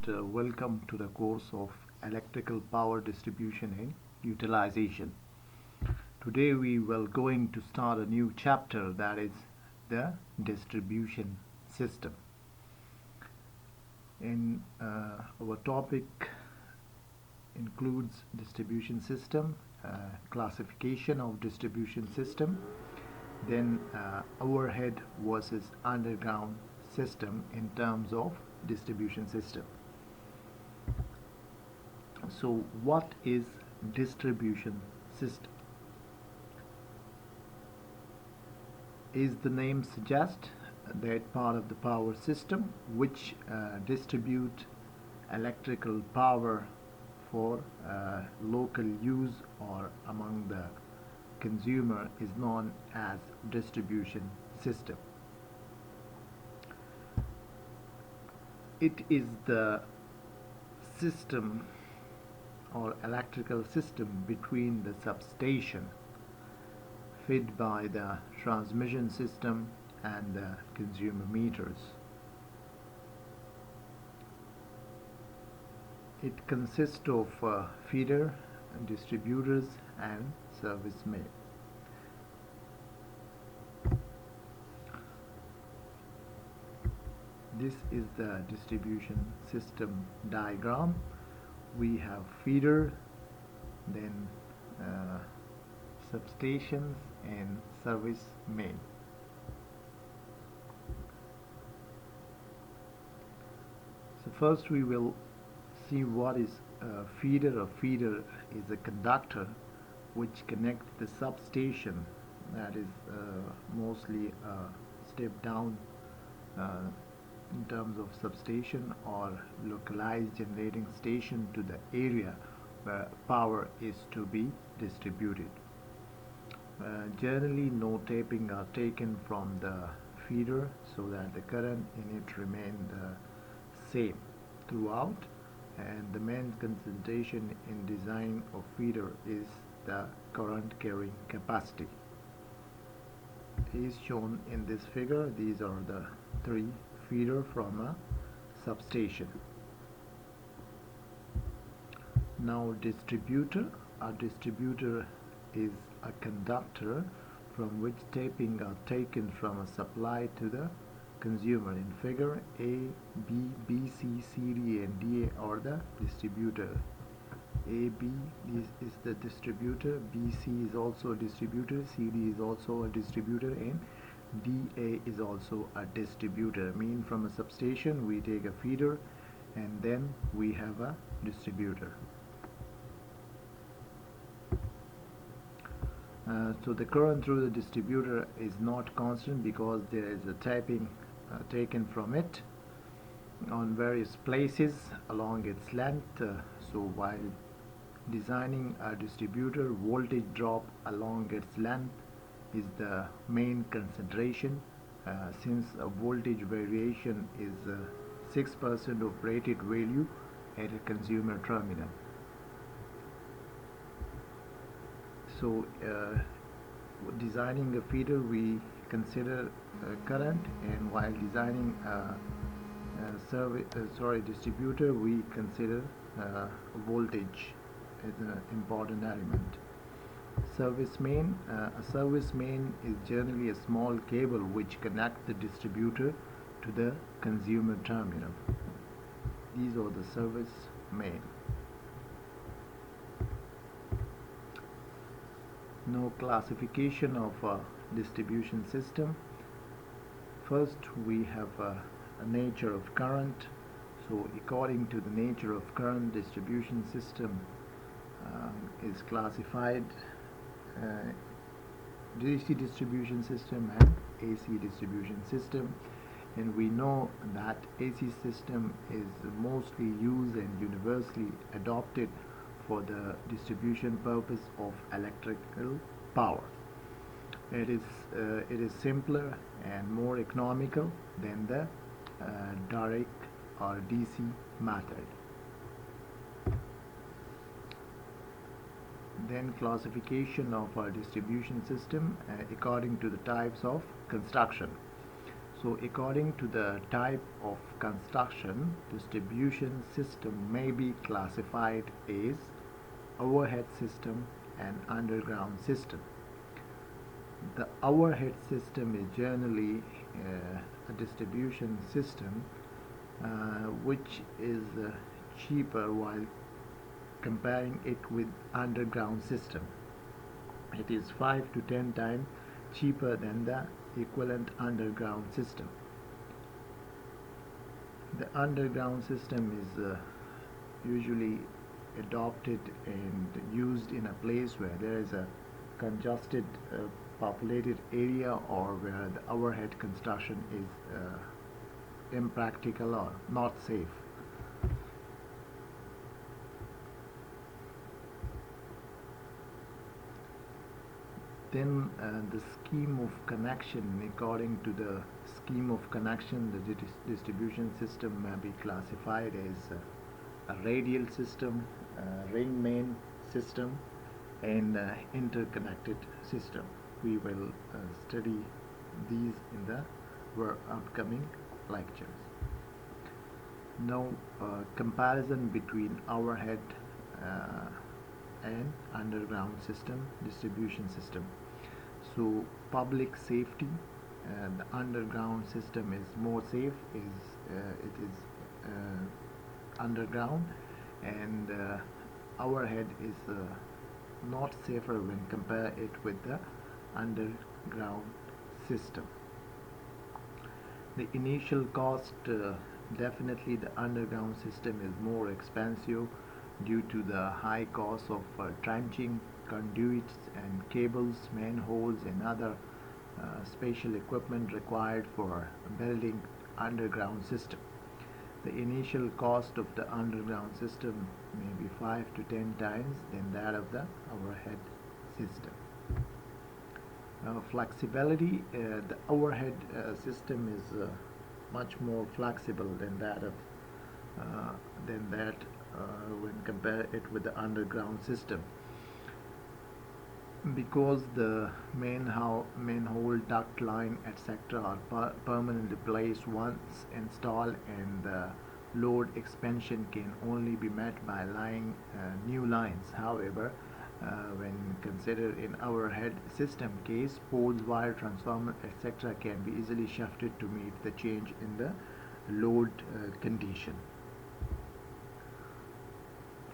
welcome to the course of Electrical Power Distribution and Utilization. Today we will going to start a new chapter, that is the distribution system. Our topic includes distribution system, classification of distribution system, then overhead versus underground system in terms of distribution system. So what is distribution system? Is the name suggest that part of the power system which distribute electrical power for local use or among the consumer is known as distribution system. It is the system or electrical system between the substation fed by the transmission system and the consumer meters. It consists of feeder, distributors and servicemen. This is the distribution system diagram. We have feeder, then substations and service main. So first we will see what is a feeder. A feeder is a conductor which connects the substation, that is mostly a step down in terms of substation or localized generating station to the area where power is to be distributed. Generally no taping are taken from the feeder so that the current in it remain the same throughout, and the main concentration in design of feeder is the current carrying capacity. Is shown in this figure. These are the three feeder from a substation. Now distributor. A distributor is a conductor from which taping are taken from a supply to the consumer. In figure A, B, BC, CD and DA are the distributor. AB is the distributor, BC is also a distributor, CD is also a distributor and DA is also a distributor. Mean from a substation we take a feeder and then we have a distributor. So the current through the distributor is not constant because there is a taping taken from it on various places along its length. So while designing a distributor, voltage drop along its length is the main consideration, since a voltage variation is 6% of rated value at a consumer terminal. So designing a feeder we consider current, and while designing a distributor we consider voltage as an important element. Service main. A service main is generally a small cable which connects the distributor to the consumer terminal. These are the service main. Now classification of a distribution system. First we have a nature of current. So according to the nature of current, distribution system is classified DC distribution system and AC distribution system, and we know that AC system is mostly used and universally adopted for the distribution purpose of electrical power. It is simpler and more economical than the direct or DC method. Then classification of our distribution system according to the types of construction. So according to the type of construction, distribution system may be classified as overhead system and underground system. The overhead system is generally a distribution system which is cheaper while comparing it with underground system. It is 5 to 10 times cheaper than the equivalent underground system. The underground system is usually adopted and used in a place where there is a congested populated area, or where the overhead construction is impractical or not safe. Then the scheme of connection. According to the scheme of connection, the distribution system may be classified as a radial system, ring main system, and interconnected system. We will study these in the upcoming lectures. Now, comparison between overhead and underground system, distribution system. So public safety, the underground system is more safe, it is underground, and overhead is not safer when compare it with the underground system. The initial cost, definitely the underground system is more expensive due to the high cost of trenching, conduits and cables, manholes and other special equipment required for building underground system. The initial cost of the underground system may be 5 to 10 times than that of the overhead system. Flexibility, the overhead system is much more flexible than that when compare it with the underground system, because the manhole, duct line, etc. are permanently placed once installed, and the load expansion can only be met by laying new lines. However, when considered in overhead system case, poles, wire, transformer, etc. can be easily shifted to meet the change in the load condition.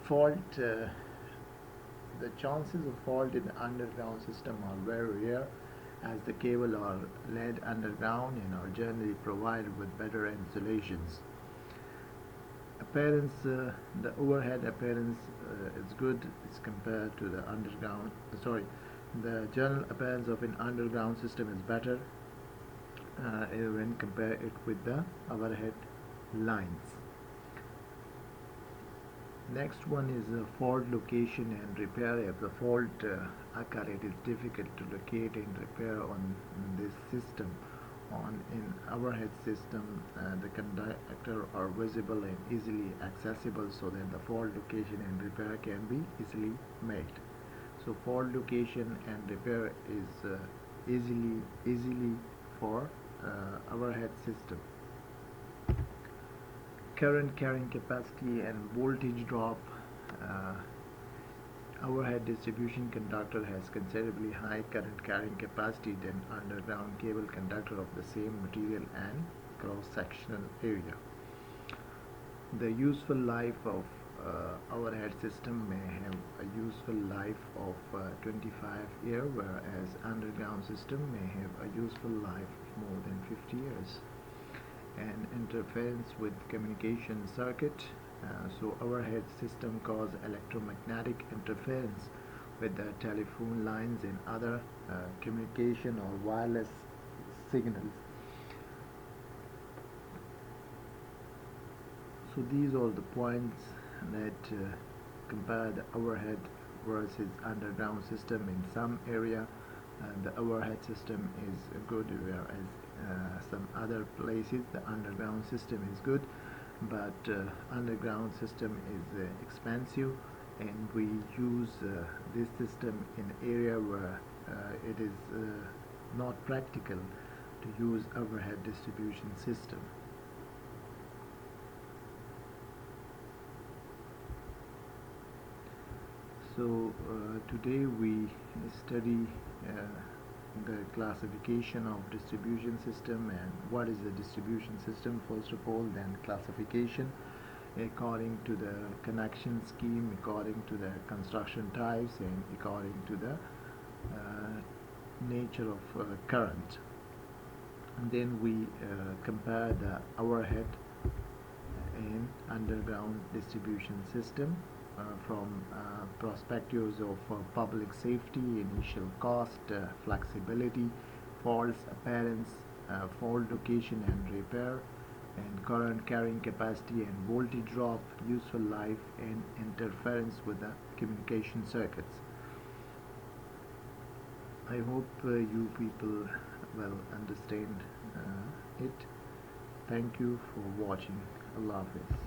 Fault, the chances of fault in the underground system are very rare, as the cable are laid underground and are generally provided with better insulations. Appearance, the overhead appearance is good as compared to the underground. The general appearance of an underground system is better when compare it with the overhead lines. Next one is fault location and repair. If the fault occur, it is difficult to locate and repair on this system. In overhead system, the conductor are visible and easily accessible, so that the fault location and repair can be easily made. So fault location and repair is easily for overhead system. Current carrying capacity and voltage drop. Overhead distribution conductor has considerably high current carrying capacity than underground cable conductor of the same material and cross-sectional area. The useful life of overhead system may have a useful life of 25 years, whereas underground system may have a useful life of more than 50 years. And interference with communication circuit. So overhead system cause electromagnetic interference with the telephone lines and other communication or wireless signals. So these are the points that compare the overhead versus underground system. In some area the overhead system is good, whereas some other places the underground system is good, but underground system is expensive, and we use this system in area where it is not practical to use overhead distribution system. So today we study the classification of distribution system and what is the distribution system first of all, then classification according to the connection scheme, according to the construction types, and according to the nature of current. And then we compare the overhead and underground distribution system from perspectives of public safety, initial cost, flexibility, faults appearance, fault location and repair, and current carrying capacity and voltage drop, useful life, and interference with the communication circuits. I hope you people will understand it. Thank you for watching. Allah Hafiz.